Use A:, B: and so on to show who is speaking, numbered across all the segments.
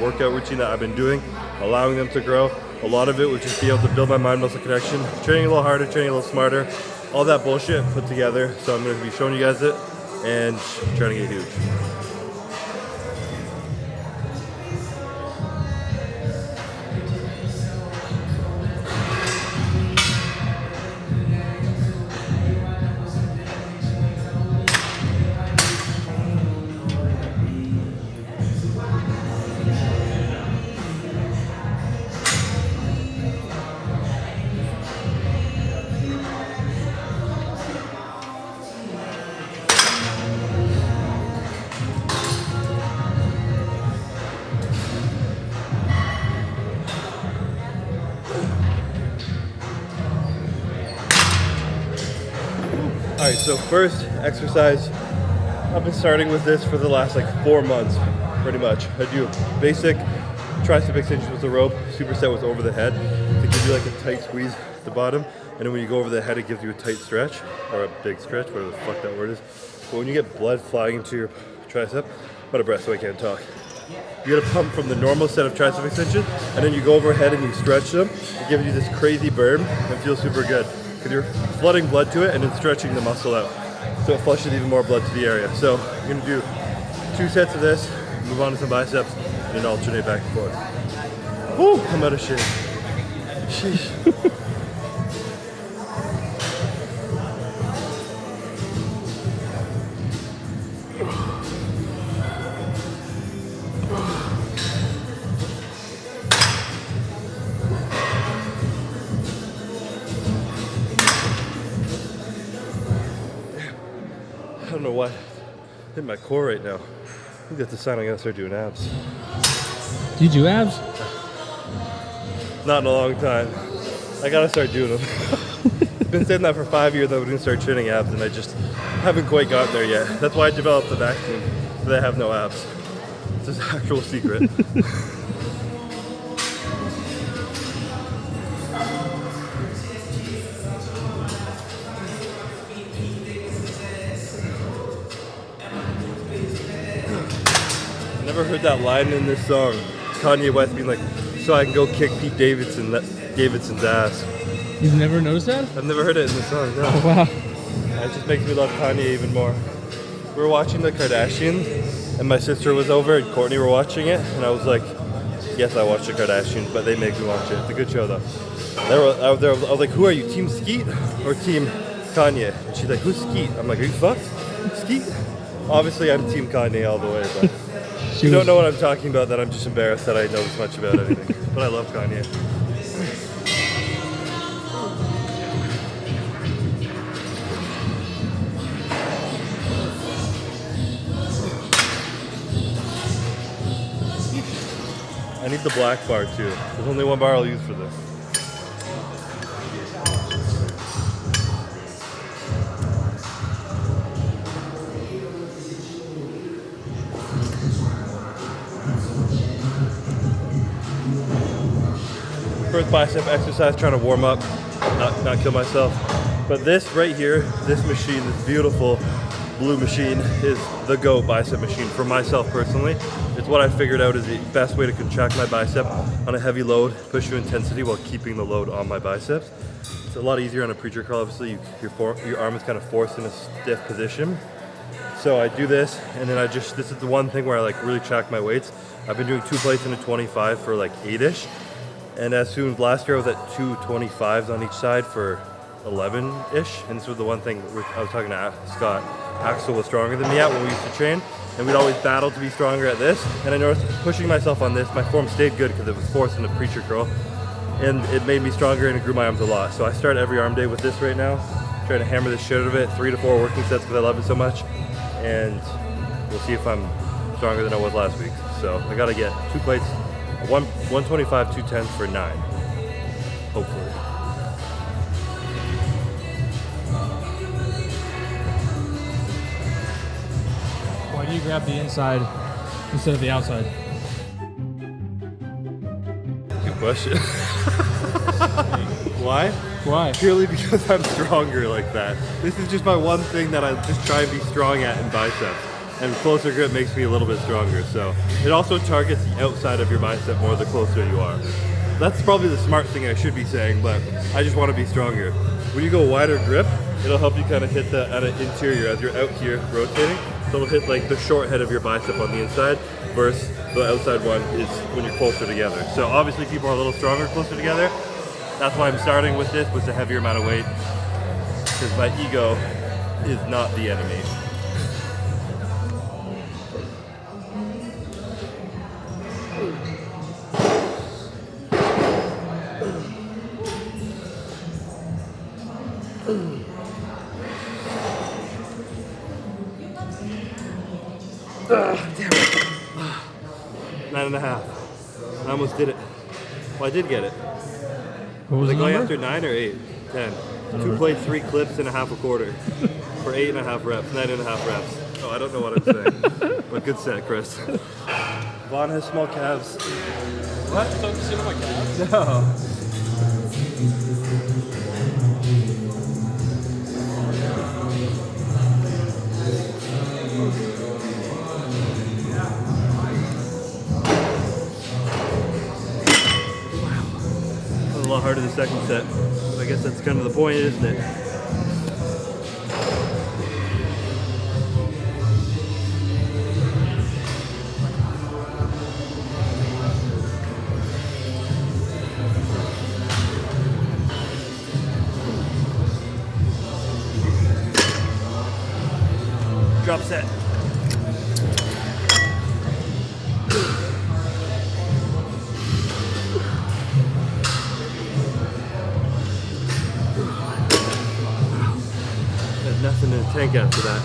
A: workout routine that I've been doing, allowing them to grow. A lot of it was just be able to build my mind-muscle connection, training a little harder, training a little smarter, all that bullshit put together. So I'm going to be showing you guys it and trying to get huge. All right, so first exercise, I've been starting with this for the last like 4 months, pretty much. I do basic tricep extensions with the rope, superset with over the head to give you like a tight squeeze at the bottom. And then when you go over the head, it gives you a tight stretch, or a big stretch, whatever the fuck that word is. But when you get blood flying into your tricep, I'm out of breath so I can't talk. You gotta pump from the normal set of tricep extensions, and then you go overhead and you stretch them. It gives you this crazy burn and feels super good. Because you're flooding blood to it and then stretching the muscle out. So it flushes even more blood to the area. So you're gonna do 2 sets of this, move on to some biceps, and then alternate back and forth. Woo, I'm out of shit. Sheesh. I don't know why. Hit my core right now. I think that's a sign I gotta start doing abs.
B: Do you do abs?
A: Not in a long time. I gotta start doing them. Been saying that for 5 years. I was gonna start training abs, and I just haven't quite gotten there yet. That's why I developed the vacuum, so that I have no abs. It's an actual secret. Never heard that line in this song. Kanye West being like, so I can go kick Pete Davidson's ass.
B: You've never noticed that?
A: I've never heard it in the song, no.
B: Oh, wow.
A: It just makes me love Kanye even more. We were watching The Kardashians, and my sister was over, and Courtney were watching it, and I was like, yes, I watched The Kardashians, but they make me watch it. It's a good show, though. I was like, who are you, Team Skeet or Team Kanye? And she's like, who's Skeet? I'm like, are you fucked? Skeet? Obviously, I'm Team Kanye all the way, but... You don't know what I'm talking about, that I'm just embarrassed that I know this much about anything. But I love Kanye. I need the black bar too. There's only one bar I'll use for this. First bicep exercise, trying to warm up, not kill myself. But this right here, this machine, this beautiful blue machine, is the GOAT bicep machine for myself personally. It's what I figured out is the best way to contract my bicep on a heavy load, push through intensity while keeping the load on my biceps. It's a lot easier on a preacher curl. Obviously, your arm is kind of forced in a stiff position. So I do this, and then this is the one thing where I like really track my weights. I've been doing 2 plates into 25 for like 8-ish. And as soon as last year I was at 225s on each side for 11-ish. And this was the one thing I was talking to Scott. Axel was stronger than me at when we used to train. And we'd always battle to be stronger at this. And I noticed pushing myself on this, my form stayed good because it was forced in the preacher curl. And it made me stronger and it grew my arms a lot. So I start every arm day with this right now. Trying to hammer the shit out of it. 3 to 4 working sets because I love it so much. And we'll see if I'm stronger than I was last week. So I gotta get 2 plates. 125, 210 for 9, hopefully.
B: Why do you grab the inside instead of the outside?
A: Good question. Why?
B: Why?
A: Purely because I'm stronger like that. This is just my one thing that I just try and be strong at in biceps. and closer grip makes me a little bit stronger. So it also targets the outside of your bicep more the closer you are. That's probably the smart thing I should be saying, but I just want to be stronger. When you go wider grip, it'll help you kind of hit the interior as you're out here rotating. So it'll hit like the short head of your bicep on the inside versus the outside one is when you're closer together. So obviously people are a little stronger closer together. That's why I'm starting with this, with a heavier amount of weight, because my ego is not the enemy. Damn it. 9.5. I almost did it. Well, I did get it.
B: What was
A: Was
B: the
A: it going
B: number?
A: after 9 or 8? 10. 2 plates, 3 clips, and a half a quarter for 8.5 reps, 9.5 reps. Oh, I don't know what I'm saying. But good set, Chris. Vaughn has small calves.
B: What? Don't you see my calves?
A: No. A lot harder the second set. I guess that's kind of the point, isn't it? Drop set. There's nothing in the tank after that.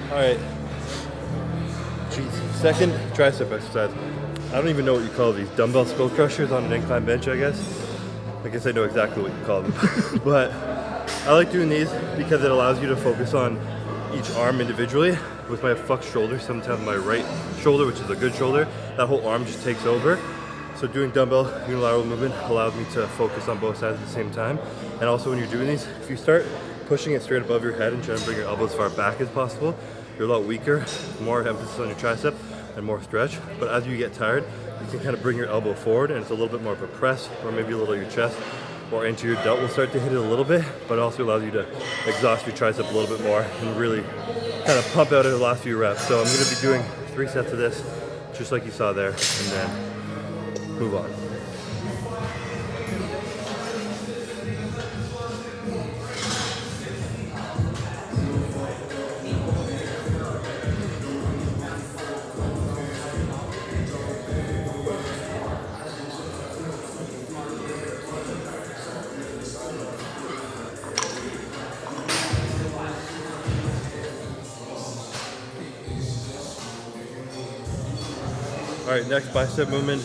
A: All right. Jeez. Second tricep exercise. I don't even know what you call these. Dumbbell skull crushers on an incline bench, I guess. I guess I know exactly what you call them. But I like doing these because it allows you to focus on each arm individually. With my fucked shoulder, sometimes my right shoulder, which is a good shoulder, that whole arm just takes over. So doing dumbbell unilateral movement allows me to focus on both sides at the same time. And also when you're doing these, if you start pushing it straight above your head and trying to bring your elbows as far back as possible, you're a lot weaker, more emphasis on your tricep and more stretch. But as you get tired, you can kind of bring your elbow forward and it's a little bit more of a press, or maybe a little of your chest or into your delt will start to hit it a little bit, but it also allows you to exhaust your tricep a little bit more and really kind of pump out in the last few reps. So I'm gonna be doing 3 sets of this, just like you saw there, and then move on. All right, next bicep movement.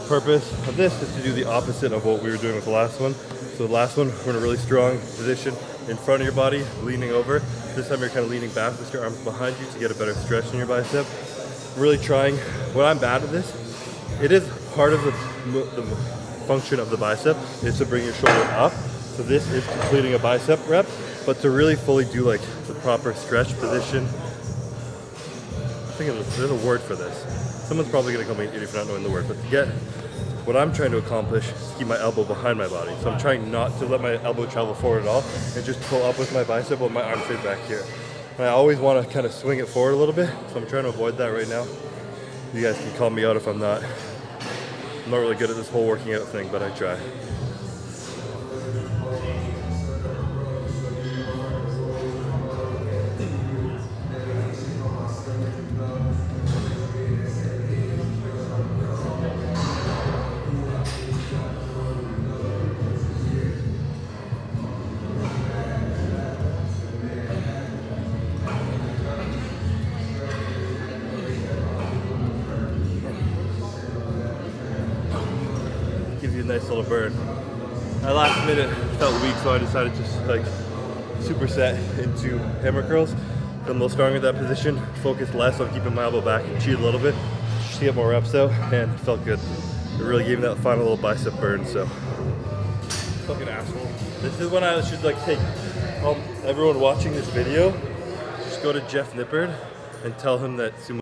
A: Purpose of this is to do the opposite of what we were doing with the last one. So the last one, we're in a really strong position in front of your body, leaning over. This time you're kind of leaning back with your arms behind you to get a better stretch in your bicep. Really trying, when I'm bad at this, it is part of the function of the bicep is to bring your shoulder up. So this is completing a bicep rep, but to really fully do like the proper stretch position. I think there's a word for this. Someone's probably gonna call me an idiot for not knowing the word, but to get what I'm trying to accomplish is to keep my elbow behind my body. So I'm trying not to let my elbow travel forward at all and just pull up with my bicep while my arm stays back here. And I always want to kind of swing it forward a little bit, so I'm trying to avoid that right now. You guys can call me out if I'm not. I'm not really good at this whole working out thing, but I try. you a nice little burn. At last minute, felt weak, so I decided to just like superset into hammer curls. I'm a little stronger in that position, focus less on keeping my elbow back and cheat a little bit, just to get more reps out, and it felt good. It really gave me that final little bicep burn, so. Fucking asshole. This is when I should like take everyone watching this video, just go to Jeff Nippard and tell him that sumo